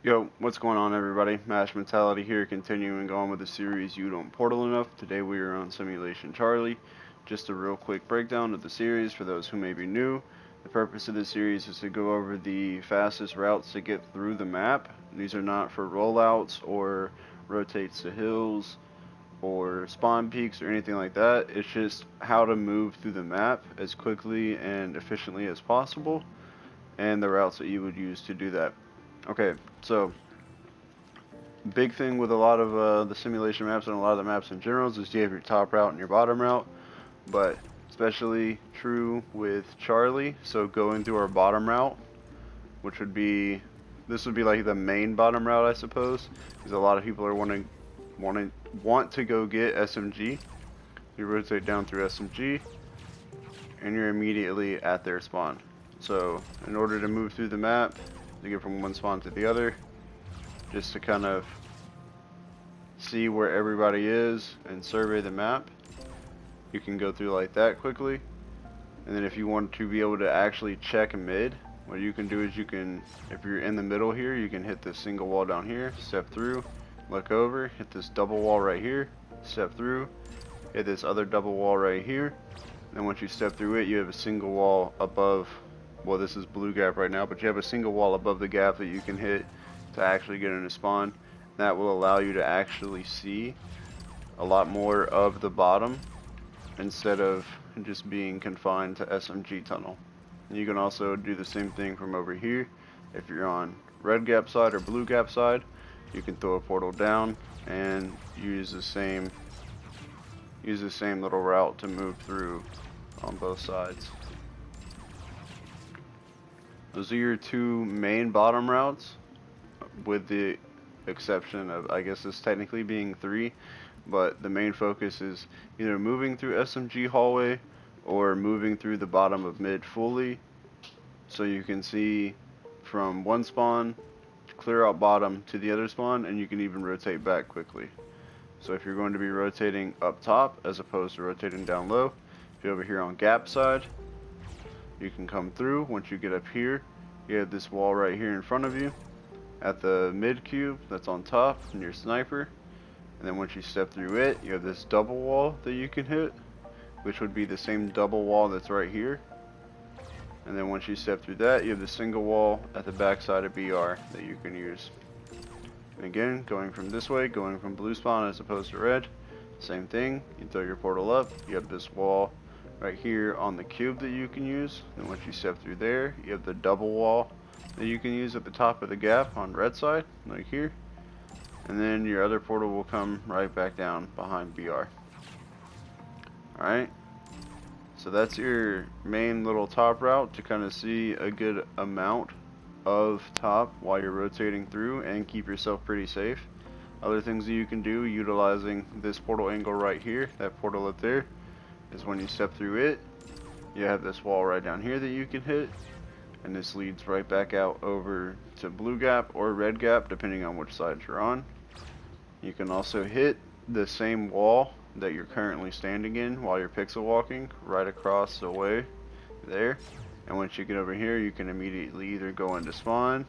Yo, what's going on everybody? MashedMentality here, continuing on with the series You Don't Portal Enough. Today we are on Simulation Charlie. Just a real quick breakdown of the series for those who may be new. The purpose of this series is to go over the fastest routes to get through the map. These are not for rollouts or rotates to hills or spawn peaks or anything like that. It's just how to move through the map as quickly and efficiently as possible, and the routes that you would use to do that. Okay, so big thing with a lot of the simulation maps and a lot of the maps in general is you have your top route and your bottom route, but especially true with Charlie. So going through our bottom route, which would be, this would be like the main bottom route, I suppose, because a lot of people are want to go get SMG. You rotate down through SMG, and you're immediately at their spawn. So in order to move through the map, to get from one spawn to the other, just to kind of see where everybody is and survey the map, you can go through like that quickly. And then if you want to be able to actually check mid, what you can do is you can, if you're in the middle here, you can hit this single wall down here, step through, look over, hit this double wall right here, step through, hit this other double wall right here. And then once you step through it, you have a single wall above, well, this is blue gap right now, but you have a single wall above the gap that you can hit to actually get in a spawn. That will allow you to actually see a lot more of the bottom instead of just being confined to SMG tunnel. And you can also do the same thing from over here. If you're on red gap side or blue gap side, you can throw a portal down and use the same little route to move through on both sides. Those are your two main bottom routes, with the exception of, I guess this technically being three, but the main focus is either moving through SMG hallway or moving through the bottom of mid fully, so you can see from one spawn, clear out bottom to the other spawn, and you can even rotate back quickly. So if you're going to be rotating up top as opposed to rotating down low, if you're over here on gap side, you can come through. Once you get up here, you have this wall right here in front of you at the mid cube that's on top and your sniper. And then once you step through it, you have this double wall that you can hit, which would be the same double wall that's right here. And then once you step through that, you have the single wall at the back side of BR that you can use. And again, going from this way, going from blue spawn as opposed to red, same thing. You throw your portal up, you have this wall right here on the cube that you can use. And once you step through there, you have the double wall that you can use at the top of the gap on red side, like here. And then your other portal will come right back down behind BR. Alright, so that's your main little top route to kind of see a good amount of top while you're rotating through and keep yourself pretty safe. Other things that you can do utilizing this portal angle right here, that portal up there, is when you step through it, you have this wall right down here that you can hit, and this leads right back out over to blue gap or red gap depending on which side you're on. You can also hit the same wall that you're currently standing in while you're pixel walking right across the way there, and once you get over here, you can immediately either go into spawn,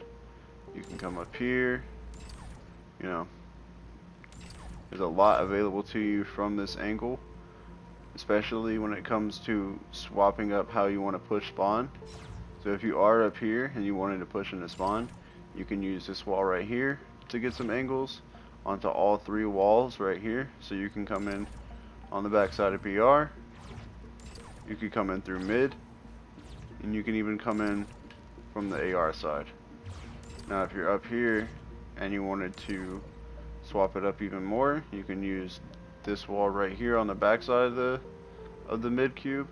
you can come up here, you know, there's a lot available to you from this angle, especially when it comes to swapping up how you want to push spawn. So if you are up here and you wanted to push into spawn, you can use this wall right here to get some angles onto all three walls right here. So you can come in on the back side of BR, you can come in through mid, and you can even come in from the AR side. Now if you're up here and you wanted to swap it up even more, you can use this wall right here on the back side of the mid cube,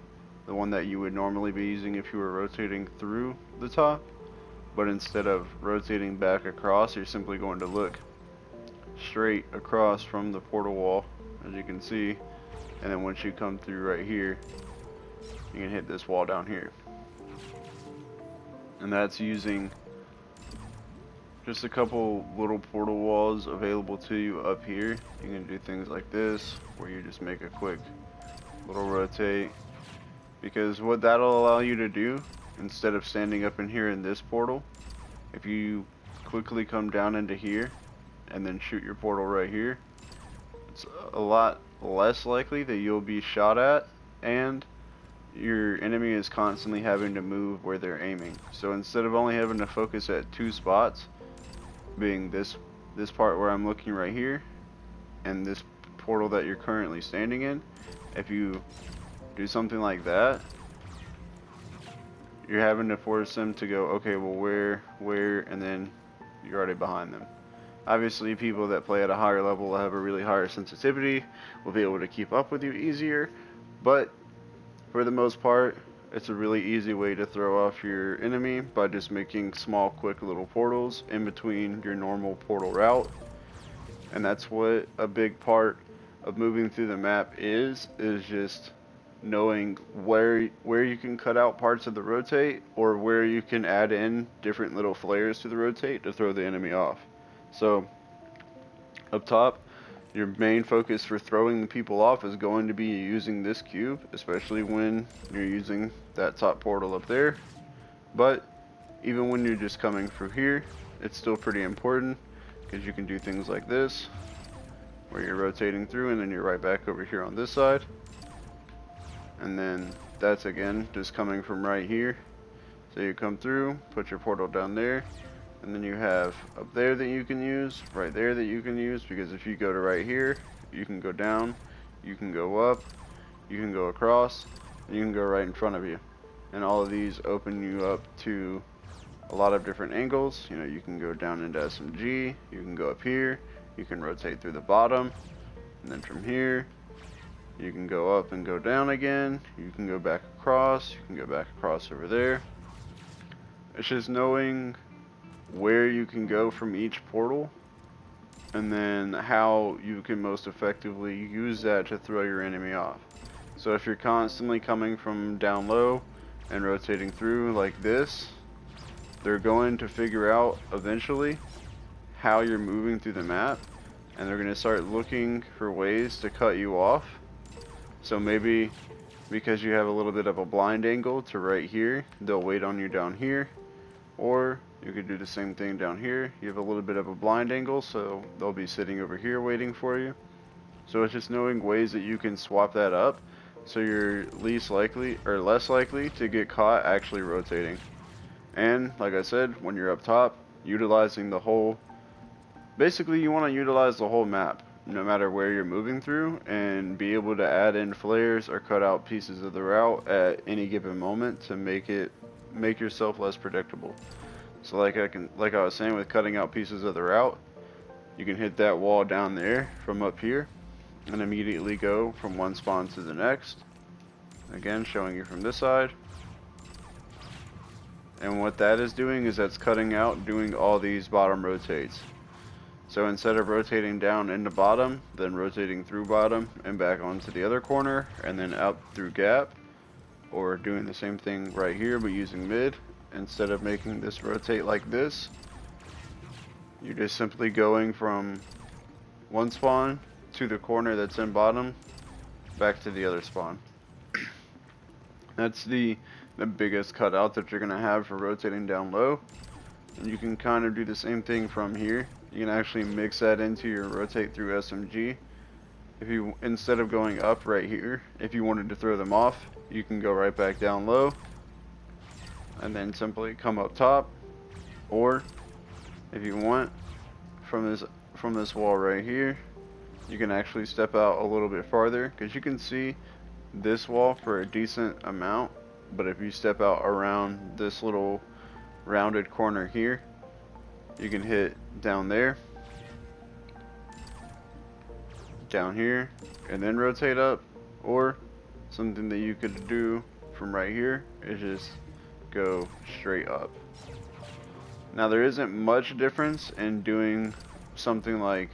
the one that you would normally be using if you were rotating through the top, but instead of rotating back across, you're simply going to look straight across from the portal wall, as you can see, and then once you come through right here, you can hit this wall down here. And that's using just a couple little portal walls available to you up here. You can do things like this, where you just make a quick little rotate, because what that'll allow you to do, instead of standing up in here in this portal, if you quickly come down into here and then shoot your portal right here, it's a lot less likely that you'll be shot at, and your enemy is constantly having to move where they're aiming. So instead of only having to focus at 2 spots, being this part where I'm looking right here, and this portal that you're currently standing in, if you do something like that, you're having to force them to go, okay, well where, and then you're already behind them. Obviously, people that play at a higher level will have a really higher sensitivity, will be able to keep up with you easier, but for the most part, it's a really easy way to throw off your enemy by just making small, quick little portals in between your normal portal route. And that's what a big part of moving through the map is just knowing where you can cut out parts of the rotate, or where you can add in different little flares to the rotate to throw the enemy off. So up top, your main focus for throwing the people off is going to be using this cube, especially when you're using that top portal up there. But even when you're just coming through here, it's still pretty important, because you can do things like this, where you're rotating through and then you're right back over here on this side. And then that's again just coming from right here. So you come through, put your portal down there, and then you have up there that you can use, right there that you can use, because if you go to right here, you can go down, you can go up, you can go across, and you can go right in front of you. And all of these open you up to a lot of different angles. You know, you can go down into SMG, you can go up here, you can rotate through the bottom, and then from here, you can go up and go down again, you can go back across, you can go back across over there. It's just knowing where you can go from each portal, and then how you can most effectively use that to throw your enemy off. So if you're constantly coming from down low and rotating through like this, they're going to figure out eventually how you're moving through the map, and they're going to start looking for ways to cut you off. So maybe because you have a little bit of a blind angle to right here, they'll wait on you down here, or you could do the same thing down here. You have a little bit of a blind angle, so they'll be sitting over here waiting for you. So it's just knowing ways that you can swap that up, so you're least likely or less likely to get caught actually rotating. And like I said, when you're up top, utilizing the whole, basically you want to utilize the whole map, no matter where you're moving through, and be able to add in flares or cut out pieces of the route at any given moment to make yourself less predictable. So like I was saying with cutting out pieces of the route, you can hit that wall down there from up here and immediately go from one spawn to the next. Again, showing you from this side. And what that is doing is that's cutting out doing all these bottom rotates. So instead of rotating down into bottom, then rotating through bottom and back onto the other corner, and then out through gap, or doing the same thing right here but using mid, instead of making this rotate like this, you're just simply going from one spawn to the corner that's in bottom, back to the other spawn. That's the biggest cutout that you're going to have for rotating down low. And you can kind of do the same thing from here. You can actually mix that into your rotate through SMG. If you, instead of going up right here, if you wanted to throw them off, you can go right back down low and then simply come up top. Or if you want, from this wall right here, you can actually step out a little bit farther, because you can see this wall for a decent amount. But if you step out around this little rounded corner here, you can hit down there, down here, and then rotate up. Or something that you could do from right here is just go straight up. Now there isn't much difference in doing something like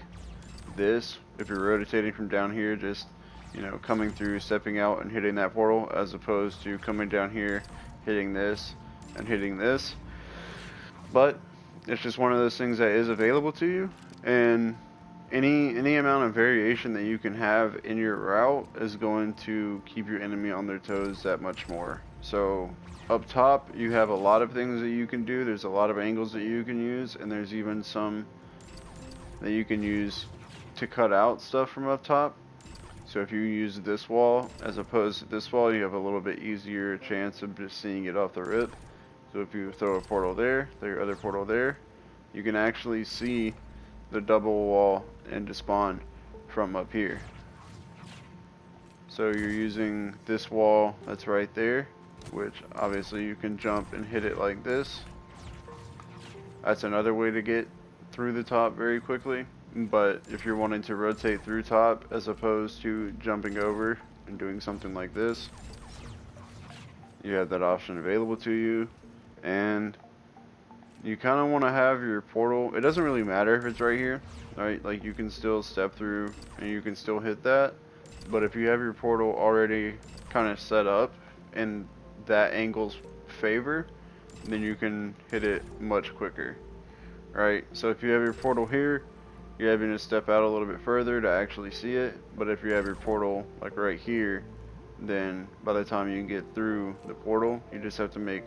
this if you're rotating from down here, just, you know, coming through, stepping out and hitting that portal, as opposed to coming down here, hitting this and hitting this. But it's just one of those things that is available to you, and any amount of variation that you can have in your route is going to keep your enemy on their toes that much more. So up top you have a lot of things that you can do. There's a lot of angles that you can use, and there's even some that you can use to cut out stuff from up top. So if you use this wall as opposed to this wall, you have a little bit easier chance of just seeing it off the rip. So if you throw a portal there, throw your other portal there, you can actually see the double wall and despawn from up here. So you're using this wall that's right there, which obviously you can jump and hit it like this. That's another way to get through the top very quickly. But if you're wanting to rotate through top as opposed to jumping over and doing something like this, you have that option available to you. And you kind of want to have your portal, it doesn't really matter if it's right here, right? Like you can still step through and you can still hit that. But if you have your portal already kind of set up in that angle's favor, then you can hit it much quicker, right? So if you have your portal here, you're having to step out a little bit further to actually see it. But if you have your portal like right here, then by the time you get through the portal, you just have to make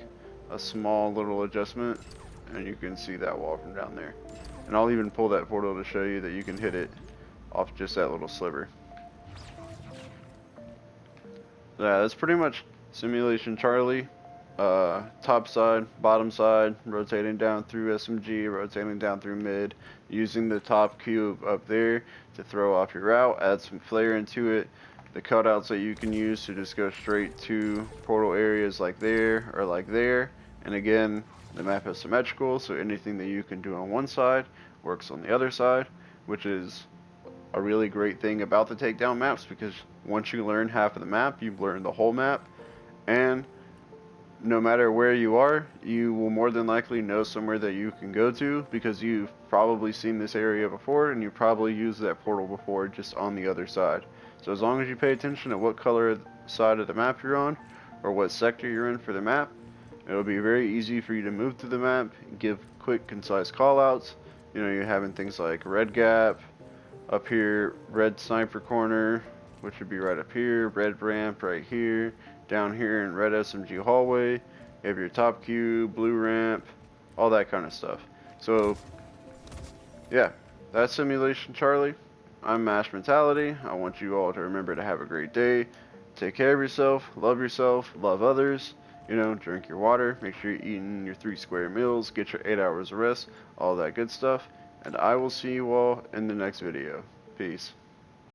a small little adjustment and you can see that wall from down there. And I'll even pull that portal to show you that you can hit it off just that little sliver. Yeah, that's pretty much Simulation Charlie. Top side, bottom side, rotating down through SMG, rotating down through mid, using the top cube up there to throw off your route, add some flair into it, the cutouts that you can use to just go straight to portal areas like there or like there. And again, the map is symmetrical, so anything that you can do on one side works on the other side, which is a really great thing about the takedown maps, because once you learn half of the map, you've learned the whole map. And no matter where you are, you will more than likely know somewhere that you can go to, because you've probably seen this area before and you probably used that portal before just on the other side. So as long as you pay attention to what color side of the map you're on or what sector you're in for the map, it'll be very easy for you to move through the map, give quick concise callouts. You know, you're having things like red gap up here, red sniper corner, which would be right up here, red ramp right here, down here in red SMG hallway, you have your top cube, blue ramp, all that kind of stuff. So yeah, that's Simulation Charlie. I'm MashedMentality. I want you all to remember to have a great day. Take care of yourself, love others, you know, drink your water, make sure you're eating your 3 square meals, get your 8 hours of rest, all that good stuff. And I will see you all in the next video. Peace.